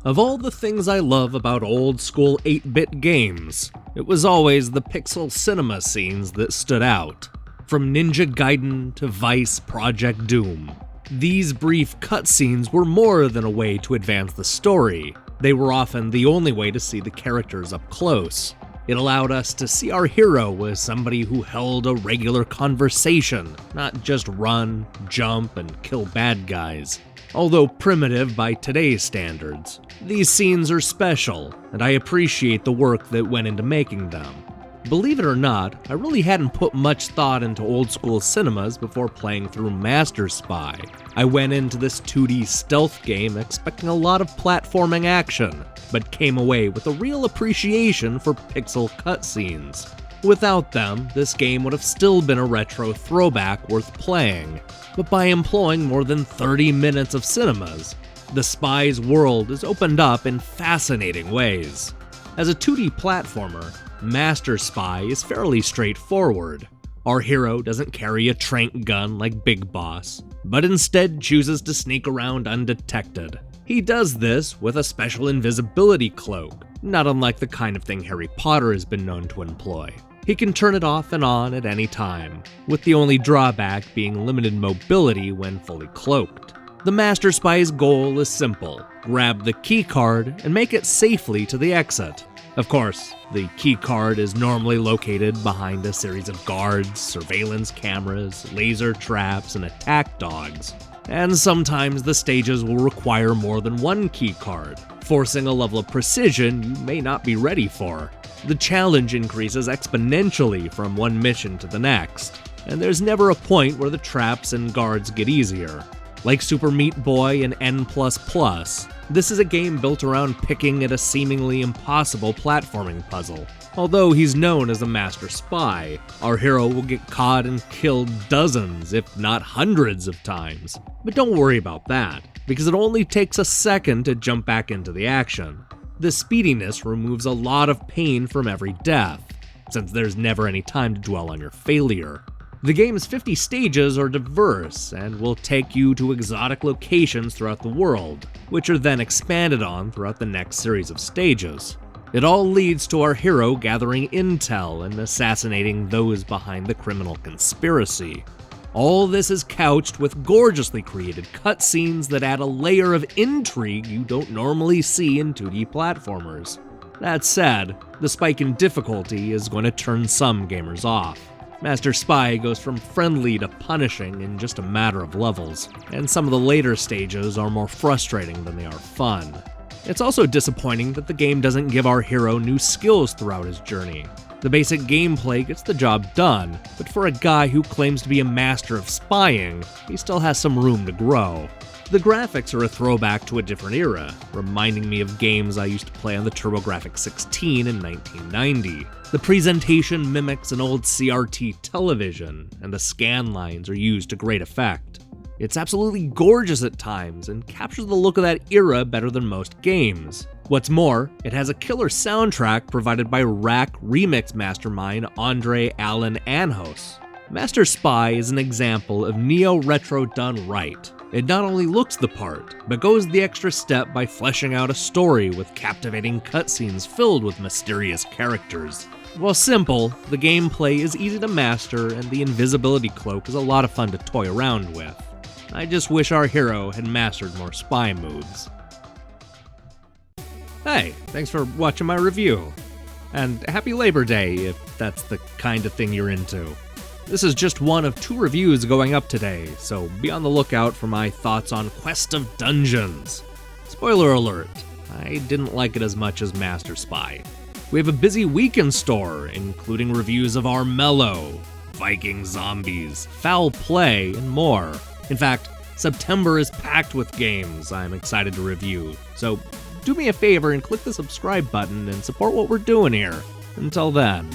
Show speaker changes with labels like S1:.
S1: Of all the things I love about old school 8-bit games, it was always the pixel cinema scenes that stood out. From Ninja Gaiden to Vice Project Doom. These brief cutscenes were more than a way to advance the story. They were often the only way to see the characters up close. It allowed us to see our hero as somebody who held a regular conversation, not just run, jump, and kill bad guys. Although primitive by today's standards, these scenes are special, and I appreciate the work that went into making them. Believe it or not, I really hadn't put much thought into old school cinemas before playing through Master Spy. I went into this 2D stealth game expecting a lot of platforming action, but came away with a real appreciation for pixel cutscenes. Without them, this game would have still been a retro throwback worth playing, but by employing more than 30 minutes of cinemas, the Spy's world is opened up in fascinating ways. As a 2D platformer, Master Spy is fairly straightforward. Our hero doesn't carry a tranq gun like Big Boss, but instead chooses to sneak around undetected. He does this with a special invisibility cloak, not unlike the kind of thing Harry Potter has been known to employ. He can turn it off and on at any time, with the only drawback being limited mobility when fully cloaked. The Master Spy's goal is simple: grab the keycard and make it safely to the exit. Of course, the keycard is normally located behind a series of guards, surveillance cameras, laser traps, and attack dogs. And sometimes the stages will require more than one keycard, forcing a level of precision you may not be ready for. The challenge increases exponentially from one mission to the next, and there's never a point where the traps and guards get easier. Like Super Meat Boy and N++, this is a game built around picking at a seemingly impossible platforming puzzle. Although he's known as a master spy, our hero will get caught and killed dozens, if not hundreds of times. But don't worry about that, because it only takes a second to jump back into the action. The speediness removes a lot of pain from every death, since there's never any time to dwell on your failure. The game's 50 stages are diverse and will take you to exotic locations throughout the world, which are then expanded on throughout the next series of stages. It all leads to our hero gathering intel and assassinating those behind the criminal conspiracy. All this is couched with gorgeously created cutscenes that add a layer of intrigue you don't normally see in 2D platformers. That said, the spike in difficulty is going to turn some gamers off. Master Spy goes from friendly to punishing in just a matter of levels, and some of the later stages are more frustrating than they are fun. It's also disappointing that the game doesn't give our hero new skills throughout his journey. The basic gameplay gets the job done, but for a guy who claims to be a master of spying, he still has some room to grow. The graphics are a throwback to a different era, reminding me of games I used to play on the TurboGrafx-16 in 1990. The presentation mimics an old CRT television, and the scan lines are used to great effect. It's absolutely gorgeous at times and captures the look of that era better than most games. What's more, it has a killer soundtrack provided by Rack remix mastermind Andre Allen Anjos. Master Spy is an example of neo-retro done right. It not only looks the part, but goes the extra step by fleshing out a story with captivating cutscenes filled with mysterious characters. While simple, the gameplay is easy to master and the invisibility cloak is a lot of fun to toy around with. I just wish our hero had mastered more spy moves. Hey, thanks for watching my review. And happy Labor Day if that's the kind of thing you're into. This is just one of 2 reviews going up today, so be on the lookout for my thoughts on Quest of Dungeons. Spoiler alert, I didn't like it as much as Master Spy. We have a busy week in store, including reviews of Armello, Viking Zombies, Foul Play, and more. In fact, September is packed with games I'm excited to review, so do me a favor and click the subscribe button and support what we're doing here. Until then.